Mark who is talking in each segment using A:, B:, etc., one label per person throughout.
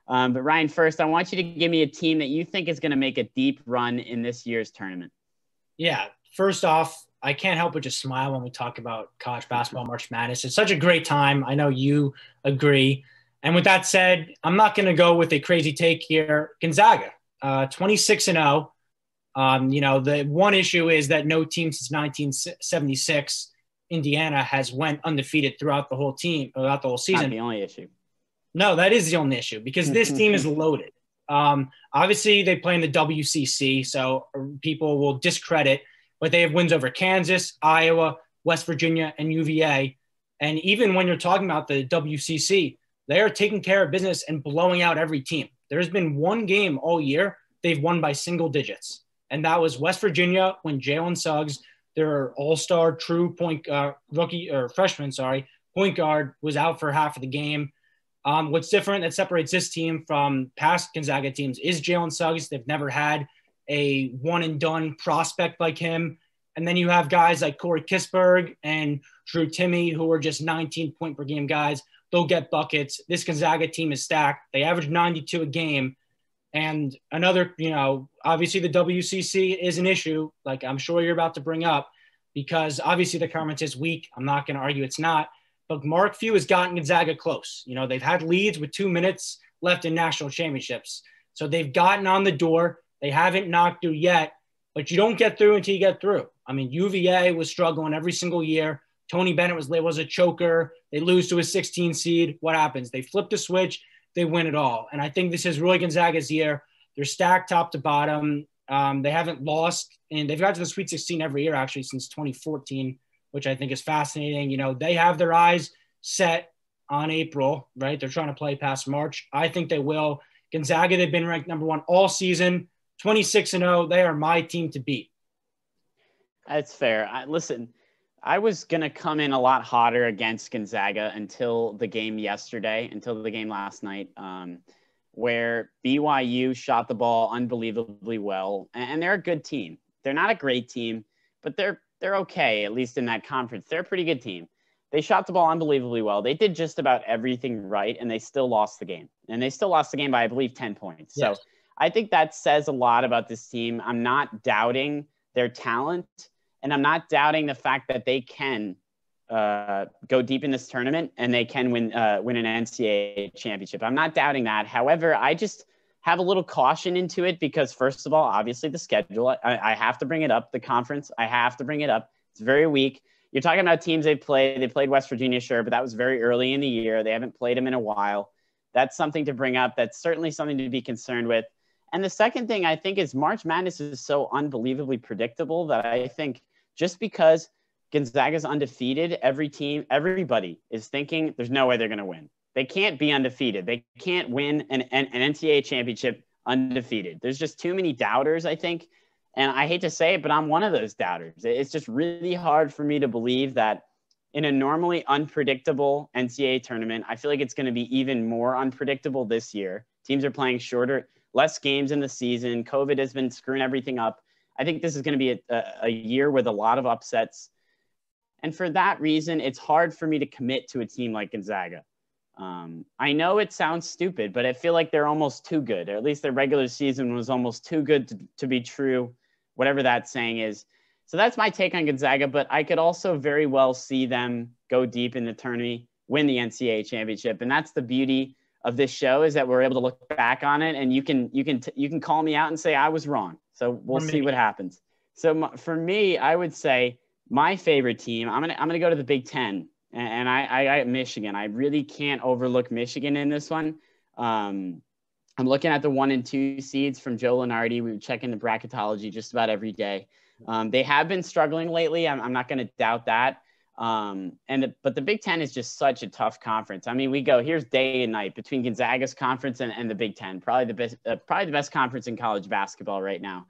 A: But Ryan, first, I want you to give me a team that you think is going to make a deep run in this year's tournament.
B: Yeah. First off, I can't help but just smile when we talk about college basketball, March Madness. It's such a great time. I know you agree. And with that said, I'm not going to go with a crazy take here. Gonzaga, 26-0. The one issue is that no team since 1976, Indiana, has went undefeated throughout the whole season.
A: Not the only issue.
B: No, that is the only issue because this team is loaded. Obviously, they play in the WCC, so people will discredit, but they have wins over Kansas, Iowa, West Virginia, and UVA. And even when you're talking about the WCC, they are taking care of business and blowing out every team. There's been one game all year they've won by single digits, and that was West Virginia when Jalen Suggs, their all-star true freshman, point guard, was out for half of the game. What's different that separates this team from past Gonzaga teams is Jalen Suggs. They've never had a one-and-done prospect like him. And then you have guys like Corey Kispert and Drew Timme, who are just 19-point-per-game guys. They'll get buckets. This Gonzaga team is stacked. They average 92 a game. And another, obviously the WCC is an issue, like I'm sure you're about to bring up, because obviously the conference is weak. I'm not going to argue it's not. But Mark Few has gotten Gonzaga close. They've had leads with 2 minutes left in national championships. So they've gotten on the door. They haven't knocked through yet, but you don't get through until you get through. I mean, UVA was struggling every single year. Tony Bennett was a choker. They lose to a 16 seed. What happens? They flip the switch. They win it all. And I think this is really Gonzaga's year. They're stacked top to bottom. They haven't lost, and they've got to the Sweet 16 every year, actually, since 2014, which I think is fascinating. They have their eyes set on April, right? They're trying to play past March. I think they will. Gonzaga, they've been ranked number 1 all season, 26-0. They are my team to beat.
A: That's fair. Listen, I was going to come in a lot hotter against Gonzaga until the game last night, where BYU shot the ball unbelievably well. And they're a good team. They're not a great team, but they're okay, at least in that conference. They're a pretty good team. They shot the ball unbelievably well. They did just about everything right, and they still lost the game. And they still lost the game by, I believe, 10 points.
B: Yes.
A: So I think that says a lot about this team. I'm not doubting their talent, and I'm not doubting the fact that they can go deep in this tournament and they can win an NCAA championship. I'm not doubting that. However, I just have a little caution into it because, first of all, obviously the schedule, I have to bring it up. The conference, I have to bring it up. It's very weak. You're talking about teams they played. They played West Virginia, sure, but that was very early in the year. They haven't played them in a while. That's something to bring up. That's certainly something to be concerned with. And the second thing I think is March Madness is so unbelievably predictable that I think just because Gonzaga's undefeated, everybody is thinking there's no way they're going to win. They can't be undefeated. They can't win an NCAA championship undefeated. There's just too many doubters, I think. And I hate to say it, but I'm one of those doubters. It's just really hard for me to believe that in a normally unpredictable NCAA tournament, I feel like it's going to be even more unpredictable this year. Teams are playing shorter, less games in the season. COVID has been screwing everything up. I think this is going to be a year with a lot of upsets. And for that reason, it's hard for me to commit to a team like Gonzaga. I know it sounds stupid, but I feel like they're almost too good. Or at least their regular season was almost too good to be true, whatever that saying is. So that's my take on Gonzaga, but I could also very well see them go deep in the tournament, win the NCAA championship. And that's the beauty of this show, is that we're able to look back on it, and you can call me out and say I was wrong. So we'll see what happens. So for me, I would say my favorite team, I'm gonna go to the Big Ten, and I Michigan. I really can't overlook Michigan in this one. I'm looking at the 1 and 2 seeds from Joe Lunardi. We check in the bracketology just about every day. They have been struggling lately. I'm not going to doubt that. But the Big Ten is just such a tough conference. I mean, here's day and night between Gonzaga's conference and the Big Ten, probably the best conference in college basketball right now.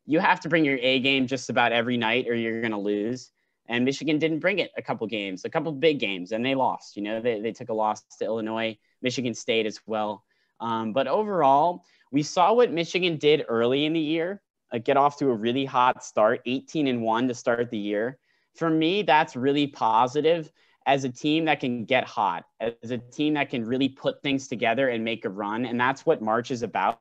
A: You have to bring your A game just about every night or you're going to lose. And Michigan didn't bring it a couple big games, and they lost. They took a loss to Illinois, Michigan State as well. But overall, we saw what Michigan did early in the year, get off to a really hot start, 18-1 to start the year. For me, that's really positive. as a team that can get hot, as a team that can really put things together and make a run. And that's what March is about.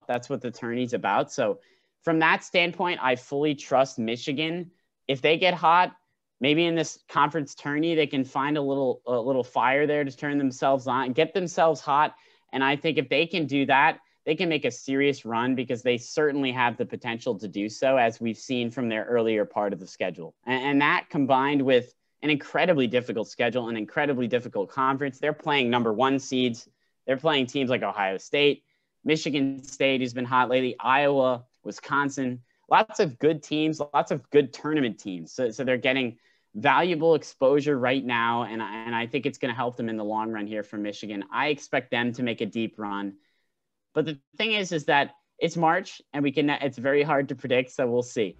A: That's what the tourney's about. So from that standpoint, I fully trust Michigan. If they get hot, maybe in this conference tourney, they can find a little fire there to turn themselves on and get themselves hot. And I think if they can do that, they can make a serious run, because they certainly have the potential to do so, as we've seen from their earlier part of the schedule. And that, combined with an incredibly difficult schedule, an incredibly difficult conference, they're playing number 1 seeds. They're playing teams like Ohio State, Michigan State, who's been hot lately, Iowa, Wisconsin, lots of good teams, lots of good tournament teams. So they're getting valuable exposure right now. And I think it's going to help them in the long run here for Michigan. I expect them to make a deep run. But the thing is that it's March, and it's very hard to predict. So we'll see.